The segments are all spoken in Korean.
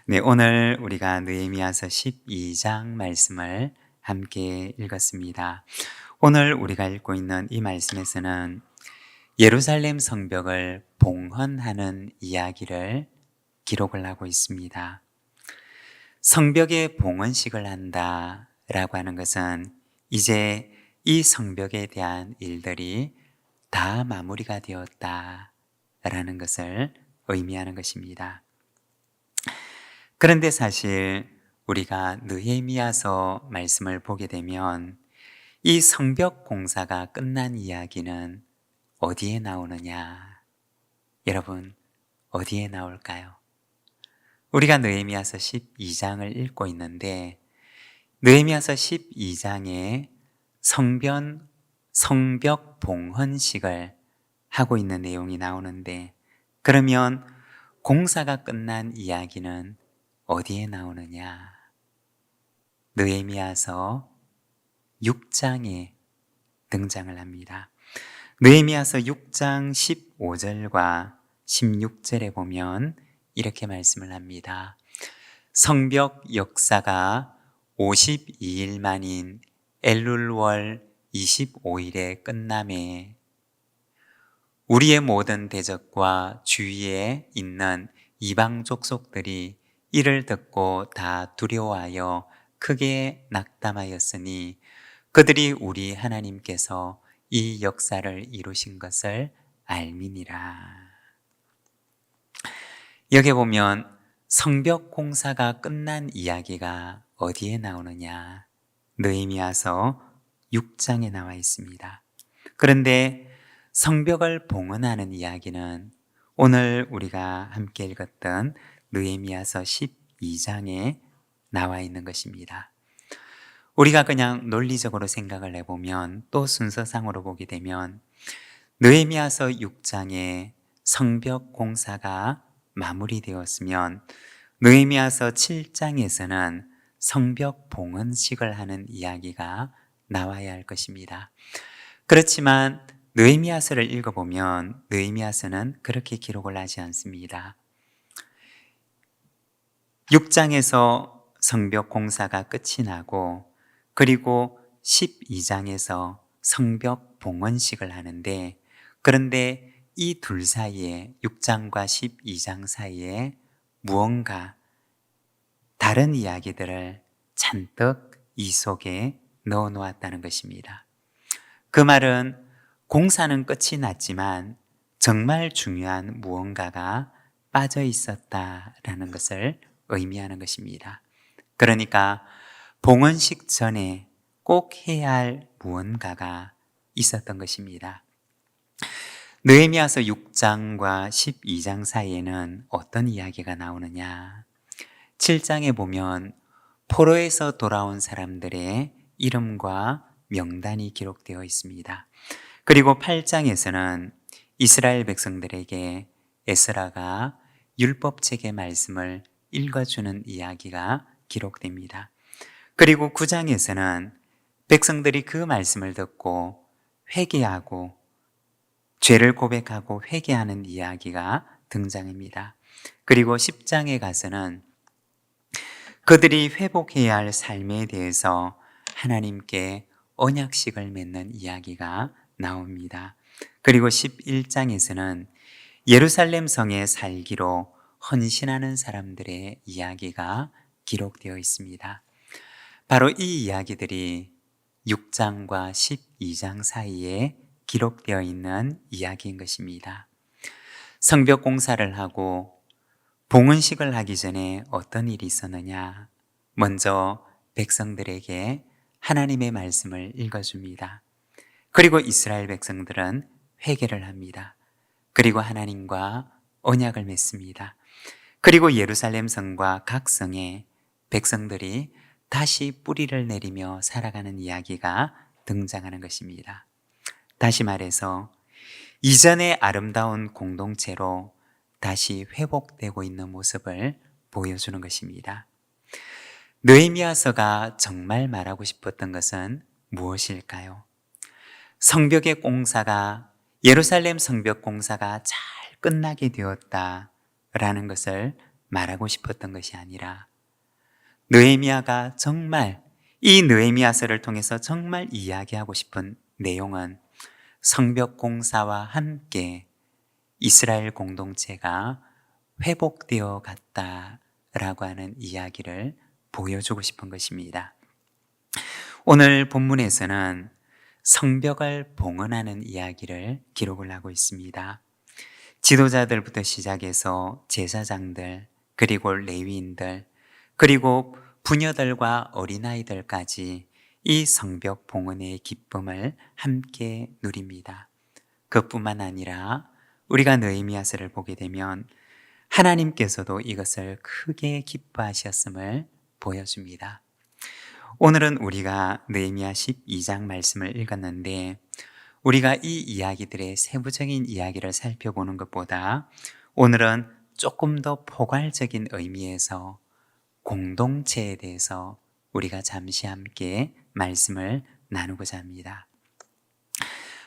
네, 오늘 우리가 느헤미야서 12장 말씀을 함께 읽었습니다. 오늘 우리가 읽고 있는 이 말씀에서는 예루살렘 성벽을 봉헌하는 이야기를 기록을 하고 있습니다. 성벽에 봉헌식을 한다라고 하는 것은 이제 이 성벽에 대한 일들이 다 마무리가 되었다라는 것을 의미하는 것입니다. 그런데 사실 우리가 느헤미야서 말씀을 보게 되면 이 성벽 공사가 끝난 이야기는 어디에 나오느냐? 여러분, 어디에 나올까요? 우리가 느헤미야서 12장을 읽고 있는데 느헤미야서 12장에 성벽 봉헌식을 하고 있는 내용이 나오는데 그러면 공사가 끝난 이야기는 어디에 나오느냐? 느헤미야서 6장에 등장을 합니다. 느헤미야서 6장 15절과 16절에 보면 이렇게 말씀을 합니다. 성벽 역사가 52일 만인 엘룰월 25일에 끝남에 우리의 모든 대적과 주위에 있는 이방 족속들이 이를 듣고 다 두려워하여 크게 낙담하였으니 그들이 우리 하나님께서 이 역사를 이루신 것을 알미니라. 여기 보면 성벽 공사가 끝난 이야기가 어디에 나오느냐? 느헤미야서 6장에 나와 있습니다. 그런데 성벽을 봉헌하는 이야기는 오늘 우리가 함께 읽었던 느헤미야서 12장에 나와 있는 것입니다. 우리가 그냥 논리적으로 생각을 해보면 또 순서상으로 보게 되면 느헤미야서 6장에 성벽 공사가 마무리되었으면 느헤미야서 7장에서는 성벽 봉헌식을 하는 이야기가 나와야 할 것입니다. 그렇지만 느헤미야서를 읽어보면 느헤미야서는 그렇게 기록을 하지 않습니다. 6장에서 성벽 공사가 끝이 나고 그리고 12장에서 성벽 봉헌식을 하는데 그런데 이 둘 사이에 6장과 12장 사이에 무언가 다른 이야기들을 잔뜩 이 속에 넣어 놓았다는 것입니다. 그 말은 공사는 끝이 났지만 정말 중요한 무언가가 빠져 있었다라는 것을 의미하는 것입니다. 그러니까 봉헌식 전에 꼭 해야 할 무언가가 있었던 것입니다. 느헤미야서 6장과 12장 사이에는 어떤 이야기가 나오느냐? 7장에 보면 포로에서 돌아온 사람들의 이름과 명단이 기록되어 있습니다. 그리고 8장에서는 이스라엘 백성들에게 에스라가 율법책의 말씀을 읽어주는 이야기가 기록됩니다. 그리고 9장에서는 백성들이 그 말씀을 듣고 회개하고 죄를 고백하고 회개하는 이야기가 등장합니다. 그리고 10장에 가서는 그들이 회복해야 할 삶에 대해서 하나님께 언약식을 맺는 이야기가 나옵니다. 그리고 11장에서는 예루살렘 성에 살기로 헌신하는 사람들의 이야기가 기록되어 있습니다. 바로 이 이야기들이 6장과 12장 사이에 기록되어 있는 이야기인 것입니다. 성벽 공사를 하고 봉헌식을 하기 전에 어떤 일이 있었느냐? 먼저 백성들에게 하나님의 말씀을 읽어줍니다. 그리고 이스라엘 백성들은 회개를 합니다. 그리고 하나님과 언약을 맺습니다. 그리고 예루살렘 성과 각 성에 백성들이 다시 뿌리를 내리며 살아가는 이야기가 등장하는 것입니다. 다시 말해서 이전의 아름다운 공동체로 다시 회복되고 있는 모습을 보여주는 것입니다. 느헤미야서가 정말 말하고 싶었던 것은 무엇일까요? 성벽의 공사가 예루살렘 성벽 공사가 잘 끝나게 되었다라는 것을 말하고 싶었던 것이 아니라 느헤미야가 정말 이 느헤미야서를 통해서 정말 이야기하고 싶은 내용은 성벽 공사와 함께 이스라엘 공동체가 회복되어 갔다라고 하는 이야기를 보여주고 싶은 것입니다. 오늘 본문에서는 성벽을 봉헌하는 이야기를 기록을 하고 있습니다. 지도자들부터 시작해서 제사장들, 그리고 레위인들, 그리고 부녀들과 어린아이들까지 이 성벽 봉헌의 기쁨을 함께 누립니다. 그뿐만 아니라 우리가 느헤미야서를 보게 되면 하나님께서도 이것을 크게 기뻐하셨음을 보여줍니다. 오늘은 우리가 느헤미야 12장 말씀을 읽었는데 우리가 이 이야기들의 세부적인 이야기를 살펴보는 것보다 오늘은 조금 더 포괄적인 의미에서 공동체에 대해서 우리가 잠시 함께 말씀을 나누고자 합니다.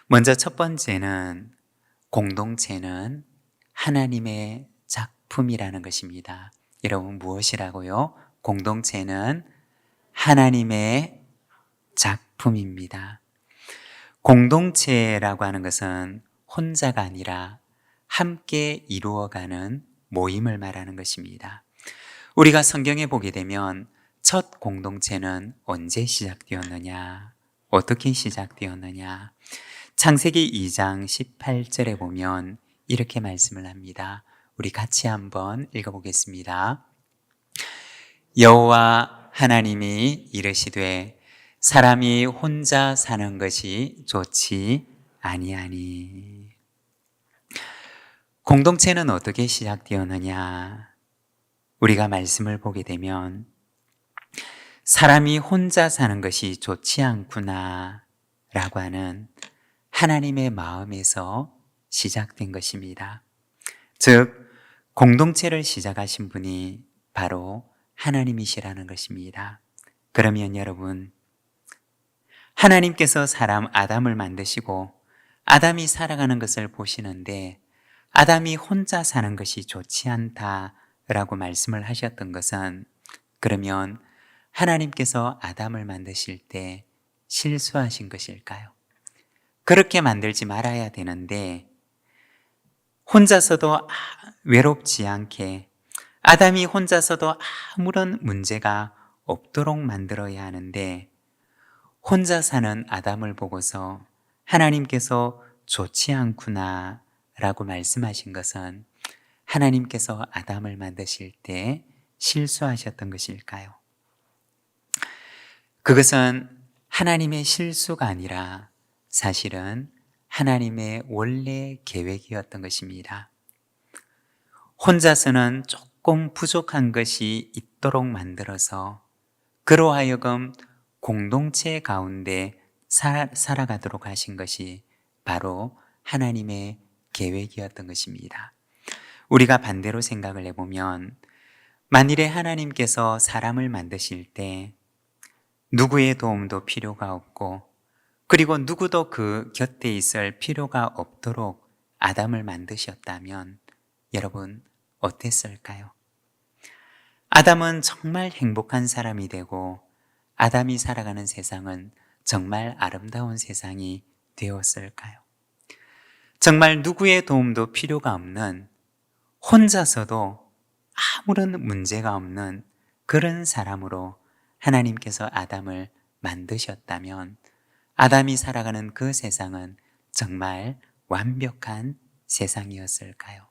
먼저 첫 번째는 공동체는 하나님의 작품이라는 것입니다. 여러분 무엇이라고요? 공동체는 하나님의 작품입니다. 공동체라고 하는 것은 혼자가 아니라 함께 이루어가는 모임을 말하는 것입니다. 우리가 성경에 보게 되면 첫 공동체는 언제 시작되었느냐? 어떻게 시작되었느냐? 창세기 2장 18절에 보면 이렇게 말씀을 합니다. 우리 같이 한번 읽어보겠습니다. 여호와 하나님이 이르시되 사람이 혼자 사는 것이 좋지 아니하니. 공동체는 어떻게 시작되었느냐? 우리가 말씀을 보게 되면 사람이 혼자 사는 것이 좋지 않구나 라고 하는 하나님의 마음에서 시작된 것입니다. 즉 공동체를 시작하신 분이 바로 하나님이시라는 것입니다. 그러면 여러분, 하나님께서 사람 아담을 만드시고 아담이 살아가는 것을 보시는데 아담이 혼자 사는 것이 좋지 않다라고 말씀을 하셨던 것은, 그러면 하나님께서 아담을 만드실 때 실수하신 것일까요? 그렇게 만들지 말아야 되는데 혼자서도 외롭지 않게, 아담이 혼자서도 아무런 문제가 없도록 만들어야 하는데 혼자 사는 아담을 보고서 하나님께서 좋지 않구나 라고 말씀하신 것은 하나님께서 아담을 만드실 때 실수하셨던 것일까요? 그것은 하나님의 실수가 아니라 사실은 하나님의 원래 계획이었던 것입니다. 혼자서는 조금 부족한 것이 있도록 만들어서 그로 하여금 공동체 가운데 살아가도록 하신 것이 바로 하나님의 계획이었던 것입니다. 우리가 반대로 생각을 해보면 만일에 하나님께서 사람을 만드실 때 누구의 도움도 필요가 없고 그리고 누구도 그 곁에 있을 필요가 없도록 아담을 만드셨다면 여러분 어땠을까요? 아담은 정말 행복한 사람이 되고 아담이 살아가는 세상은 정말 아름다운 세상이 되었을까요? 정말 누구의 도움도 필요가 없는, 혼자서도 아무런 문제가 없는 그런 사람으로 하나님께서 아담을 만드셨다면 아담이 살아가는 그 세상은 정말 완벽한 세상이었을까요?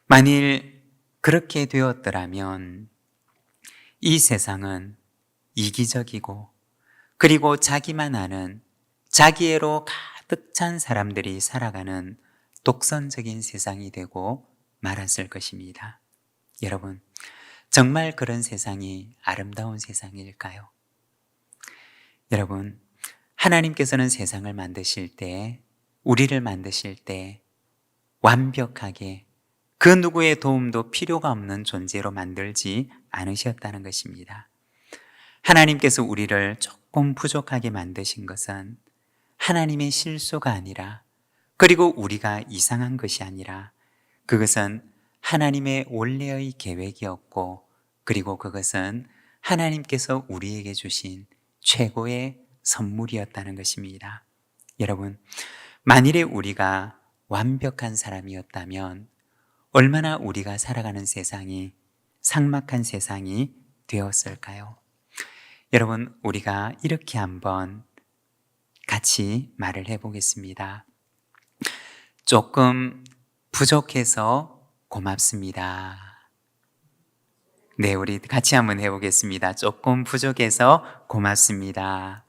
만일 그렇게 되었더라면 이 세상은 이기적이고 그리고 자기만 아는, 자기애로 가득 찬 사람들이 살아가는 독선적인 세상이 되고 말았을 것입니다. 여러분, 정말 그런 세상이 아름다운 세상일까요? 여러분, 하나님께서는 세상을 만드실 때, 우리를 만드실 때 완벽하게 그 누구의 도움도 필요가 없는 존재로 만들지 않으셨다는 것입니다. 하나님께서 우리를 조금 부족하게 만드신 것은 하나님의 실수가 아니라, 그리고 우리가 이상한 것이 아니라 그것은 하나님의 원래의 계획이었고, 그리고 그것은 하나님께서 우리에게 주신 최고의 선물이었다는 것입니다. 여러분, 만일에 우리가 완벽한 사람이었다면 얼마나 우리가 살아가는 세상이 삭막한 세상이 되었을까요? 여러분, 우리가 이렇게 한번 같이 말을 해보겠습니다. 조금 부족해서 고맙습니다. 네, 우리 같이 한번 해보겠습니다. 조금 부족해서 고맙습니다.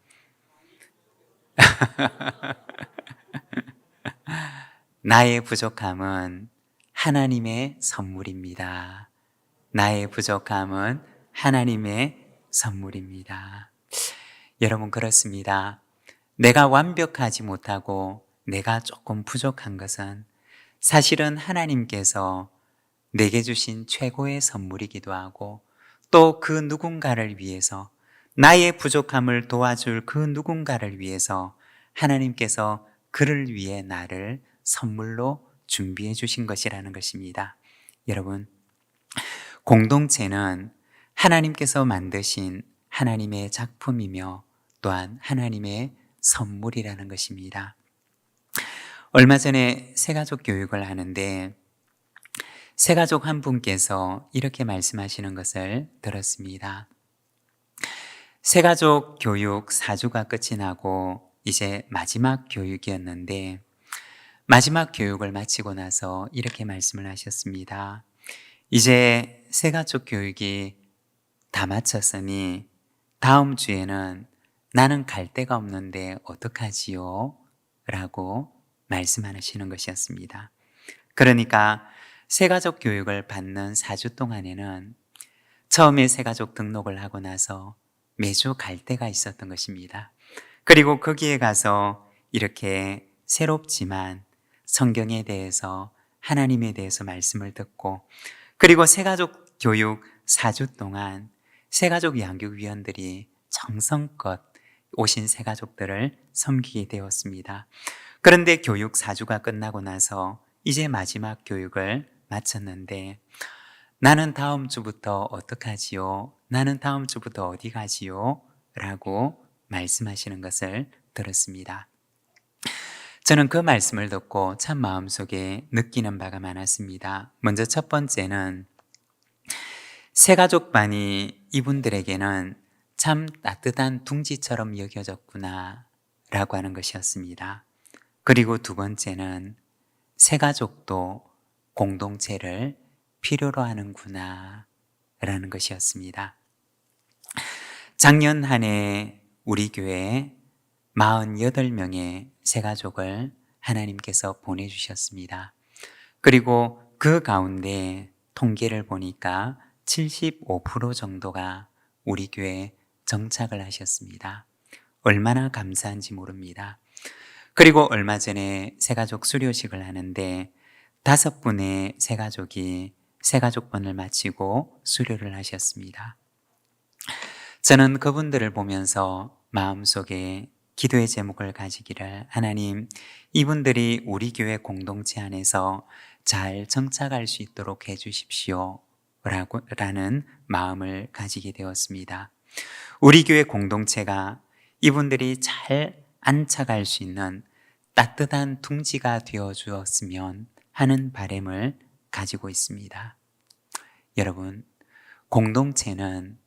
나의 부족함은 하나님의 선물입니다. 나의 부족함은 하나님의 선물입니다. 여러분, 그렇습니다. 내가 완벽하지 못하고 내가 조금 부족한 것은 사실은 하나님께서 내게 주신 최고의 선물이기도 하고, 또 그 누군가를 위해서, 나의 부족함을 도와줄 그 누군가를 위해서 하나님께서 그를 위해 나를 선물로 준비해 주신 것이라는 것입니다. 여러분, 공동체는 하나님께서 만드신 하나님의 작품이며 또한 하나님의 선물이라는 것입니다. 얼마 전에 새가족 교육을 하는데 새가족 한 분께서 이렇게 말씀하시는 것을 들었습니다. 새가족 교육 4주가 끝이 나고 이제 마지막 교육이었는데, 마지막 교육을 마치고 나서 이렇게 말씀을 하셨습니다. 이제 새가족 교육이 다 마쳤으니 다음 주에는 나는 갈 데가 없는데 어떡하지요? 라고 말씀하시는 것이었습니다. 그러니까 새가족 교육을 받는 4주 동안에는 처음에 새가족 등록을 하고 나서 매주 갈 데가 있었던 것입니다. 그리고 거기에 가서 이렇게 새롭지만 성경에 대해서, 하나님에 대해서 말씀을 듣고, 그리고 새가족 교육 4주 동안 새가족 양육위원들이 정성껏 오신 새가족들을 섬기게 되었습니다. 그런데 교육 4주가 끝나고 나서 이제 마지막 교육을 마쳤는데, 나는 다음 주부터 어떡하지요? 나는 다음 주부터 어디 가지요? 라고 말씀하시는 것을 들었습니다. 저는 그 말씀을 듣고 참 마음속에 느끼는 바가 많았습니다. 먼저 첫 번째는 새가족반이 이분들에게는 참 따뜻한 둥지처럼 여겨졌구나 라고 하는 것이었습니다. 그리고 두 번째는 새가족도 공동체를 필요로 하는구나 라는 것이었습니다. 작년 한 해 우리 교회에 48명의 새가족을 하나님께서 보내주셨습니다. 그리고 그 가운데 통계를 보니까 75% 정도가 우리 교회에 정착을 하셨습니다. 얼마나 감사한지 모릅니다. 그리고 얼마 전에 새가족 수료식을 하는데 5분의 새가족이 새가족번을 마치고 수료를 하셨습니다. 저는 그분들을 보면서 마음속에 기도의 제목을 가지기를, 하나님, 이분들이 우리 교회 공동체 안에서 잘 정착할 수 있도록 해주십시오 라는 마음을 가지게 되었습니다. 우리 교회 공동체가 이분들이 잘 안착할 수 있는 따뜻한 둥지가 되어 주었으면 하는 바람을 가지고 있습니다. 여러분, 공동체는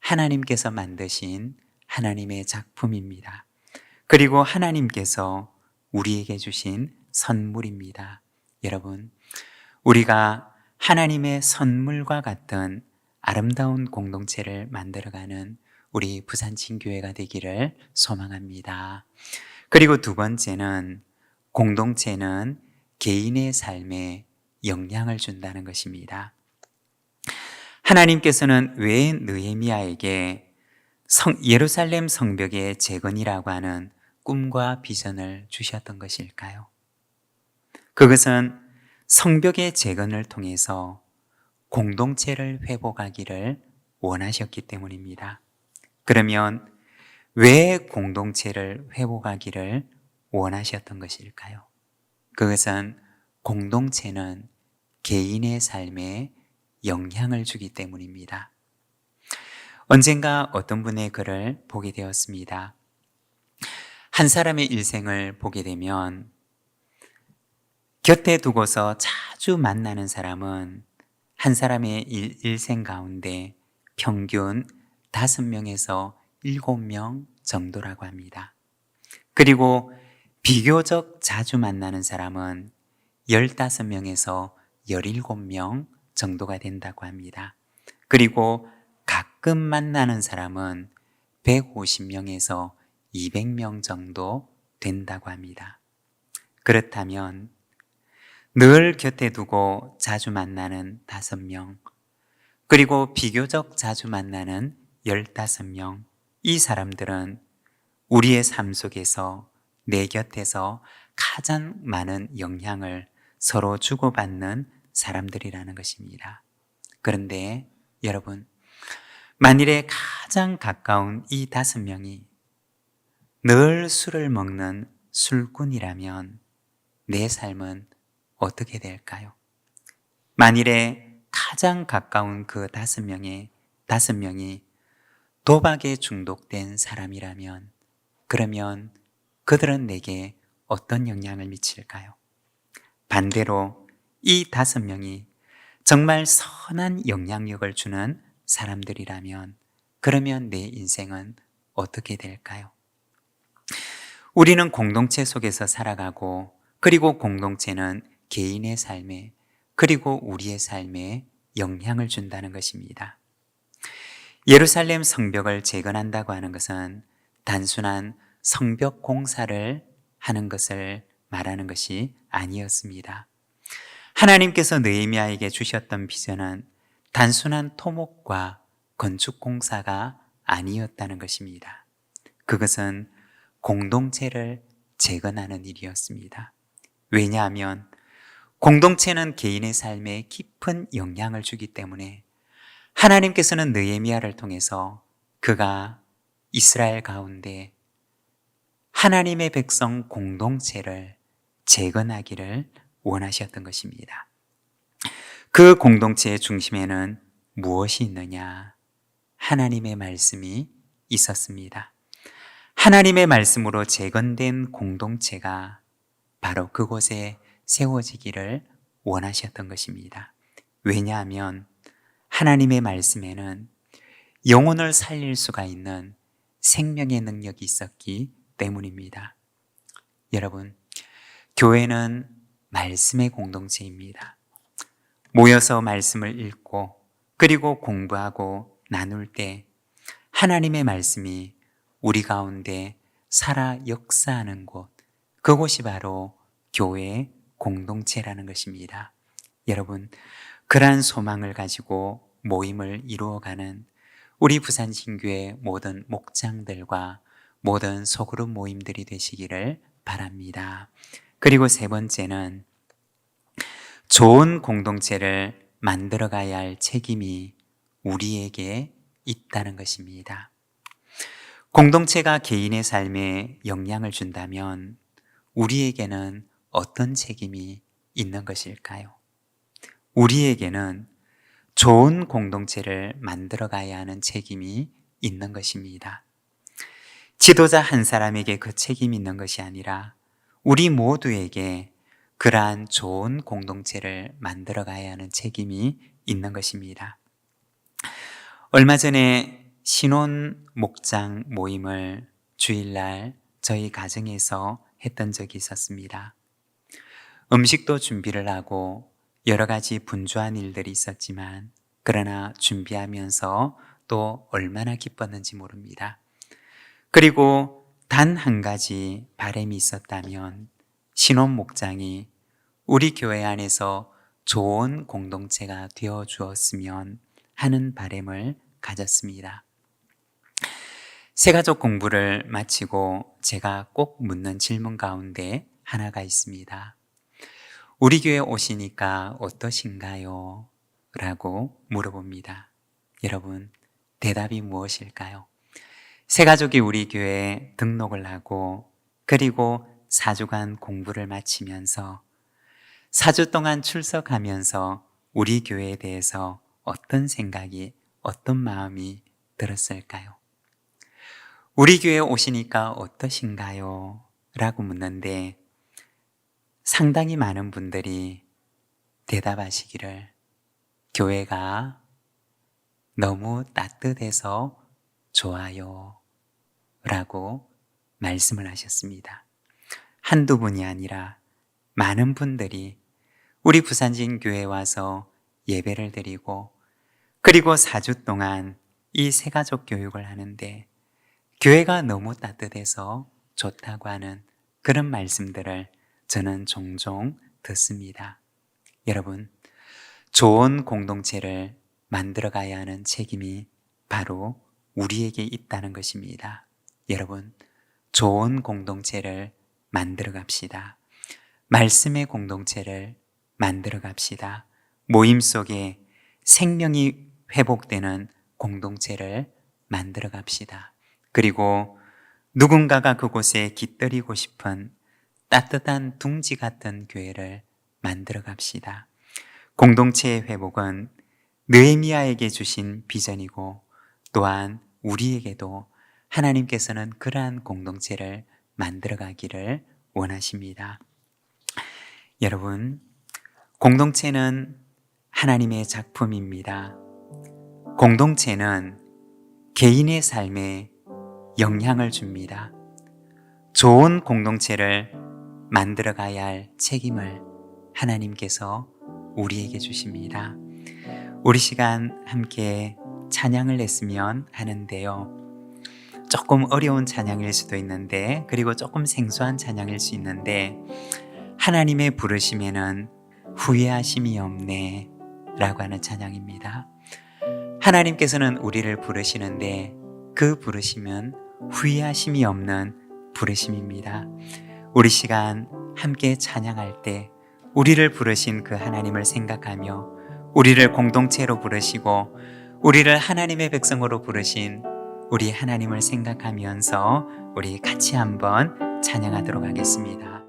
하나님께서 만드신 하나님의 작품입니다. 그리고 하나님께서 우리에게 주신 선물입니다. 여러분, 우리가 하나님의 선물과 같은 아름다운 공동체를 만들어가는 우리 부산친교회가 되기를 소망합니다. 그리고 두 번째는 공동체는 개인의 삶에 영향을 준다는 것입니다. 하나님께서는 왜 느헤미야에게 예루살렘 성벽의 재건이라고 하는 꿈과 비전을 주셨던 것일까요? 그것은 성벽의 재건을 통해서 공동체를 회복하기를 원하셨기 때문입니다. 그러면 왜 공동체를 회복하기를 원하셨던 것일까요? 그것은 공동체는 개인의 삶에 영향을 주기 때문입니다. 언젠가 어떤 분의 글을 보게 되었습니다. 한 사람의 일생을 보게 되면 곁에 두고서 자주 만나는 사람은 한 사람의 일생 가운데 평균 5명에서 7명 정도라고 합니다. 그리고 비교적 자주 만나는 사람은 15명에서 17명 정도가 된다고 합니다. 그리고 가끔 만나는 사람은 150명에서 200명 정도 된다고 합니다. 그렇다면 늘 곁에 두고 자주 만나는 5명, 그리고 비교적 자주 만나는 15명, 이 사람들은 우리의 삶 속에서 내 곁에서 가장 많은 영향을 서로 주고받는 사람들이라는 것입니다. 그런데 여러분, 만일에 가장 가까운 이 5명이 늘 술을 먹는 술꾼이라면 내 삶은 어떻게 될까요? 만일에 가장 가까운 그 5명이 도박에 중독된 사람이라면 그러면 그들은 내게 어떤 영향을 미칠까요? 반대로 이 5명이 정말 선한 영향력을 주는 사람들이라면 그러면 내 인생은 어떻게 될까요? 우리는 공동체 속에서 살아가고 그리고 공동체는 개인의 삶에 그리고 우리의 삶에 영향을 준다는 것입니다. 예루살렘 성벽을 재건한다고 하는 것은 단순한 성벽 공사를 하는 것을 말하는 것이 아니었습니다. 하나님께서 느헤미야에게 주셨던 비전은 단순한 토목과 건축 공사가 아니었다는 것입니다. 그것은 공동체를 재건하는 일이었습니다. 왜냐하면 공동체는 개인의 삶에 깊은 영향을 주기 때문에 하나님께서는 느헤미야를 통해서 그가 이스라엘 가운데 하나님의 백성 공동체를 재건하기를 원하셨던 것입니다. 그 공동체의 중심에는 무엇이 있느냐? 하나님의 말씀이 있었습니다. 하나님의 말씀으로 재건된 공동체가 바로 그곳에 세워지기를 원하셨던 것입니다. 왜냐하면 하나님의 말씀에는 영혼을 살릴 수가 있는 생명의 능력이 있었기 때문입니다. 여러분, 교회는 말씀의 공동체입니다. 모여서 말씀을 읽고 그리고 공부하고 나눌 때 하나님의 말씀이 우리 가운데 살아 역사하는 곳, 그곳이 바로 교회의 공동체라는 것입니다. 여러분, 그러한 소망을 가지고 모임을 이루어가는 우리 부산신교회 모든 목장들과 모든 소그룹 모임들이 되시기를 바랍니다. 그리고 세 번째는 좋은 공동체를 만들어 가야 할 책임이 우리에게 있다는 것입니다. 공동체가 개인의 삶에 영향을 준다면 우리에게는 어떤 책임이 있는 것일까요? 우리에게는 좋은 공동체를 만들어 가야 하는 책임이 있는 것입니다. 지도자 한 사람에게 그 책임이 있는 것이 아니라 우리 모두에게 그러한 좋은 공동체를 만들어 가야 하는 책임이 있는 것입니다. 얼마 전에 신혼 목장 모임을 주일날 저희 가정에서 했던 적이 있었습니다. 음식도 준비를 하고 여러 가지 분주한 일들이 있었지만 그러나 준비하면서 또 얼마나 기뻤는지 모릅니다. 그리고 단 한 가지 바람이 있었다면 신혼 목장이 우리 교회 안에서 좋은 공동체가 되어 주었으면 하는 바람을 가졌습니다. 새가족 공부를 마치고 제가 꼭 묻는 질문 가운데 하나가 있습니다. 우리 교회 오시니까 어떠신가요? 라고 물어봅니다. 여러분, 대답이 무엇일까요? 새가족이 우리 교회에 등록을 하고 그리고 4주간 공부를 마치면서 4주 동안 출석하면서 우리 교회에 대해서 어떤 생각이, 어떤 마음이 들었을까요? 우리 교회에 오시니까 어떠신가요? 라고 묻는데 상당히 많은 분들이 대답하시기를 교회가 너무 따뜻해서 좋아요 라고 말씀을 하셨습니다. 한두 분이 아니라 많은 분들이 우리 부산진 교회에 와서 예배를 드리고 그리고 4주 동안 이 새가족 교육을 하는데 교회가 너무 따뜻해서 좋다고 하는 그런 말씀들을 저는 종종 듣습니다. 여러분, 좋은 공동체를 만들어 가야 하는 책임이 바로 우리에게 있다는 것입니다. 여러분, 좋은 공동체를 만들어 갑시다. 말씀의 공동체를 만들어 갑시다. 모임 속에 생명이 회복되는 공동체를 만들어 갑시다. 그리고 누군가가 그곳에 깃들이고 싶은 따뜻한 둥지 같은 교회를 만들어 갑시다. 공동체의 회복은 느헤미야에게 주신 비전이고 또한 우리에게도 하나님께서는 그러한 공동체를 만들어 가기를 원하십니다. 여러분, 공동체는 하나님의 작품입니다. 공동체는 개인의 삶에 영향을 줍니다. 좋은 공동체를 만들어 가야 할 책임을 하나님께서 우리에게 주십니다. 우리 시간 함께 찬양을 했으면 하는데요. 조금 어려운 찬양일 수도 있는데 그리고 조금 생소한 찬양일 수 있는데 하나님의 부르심에는 후회하심이 없네 라고 하는 찬양입니다. 하나님께서는 우리를 부르시는데 그 부르심은 후회하심이 없는 부르심입니다. 우리 시간 함께 찬양할 때 우리를 부르신 그 하나님을 생각하며 우리를 공동체로 부르시고 우리를 하나님의 백성으로 부르신 우리 하나님을 생각하면서 우리 같이 한번 찬양하도록 하겠습니다.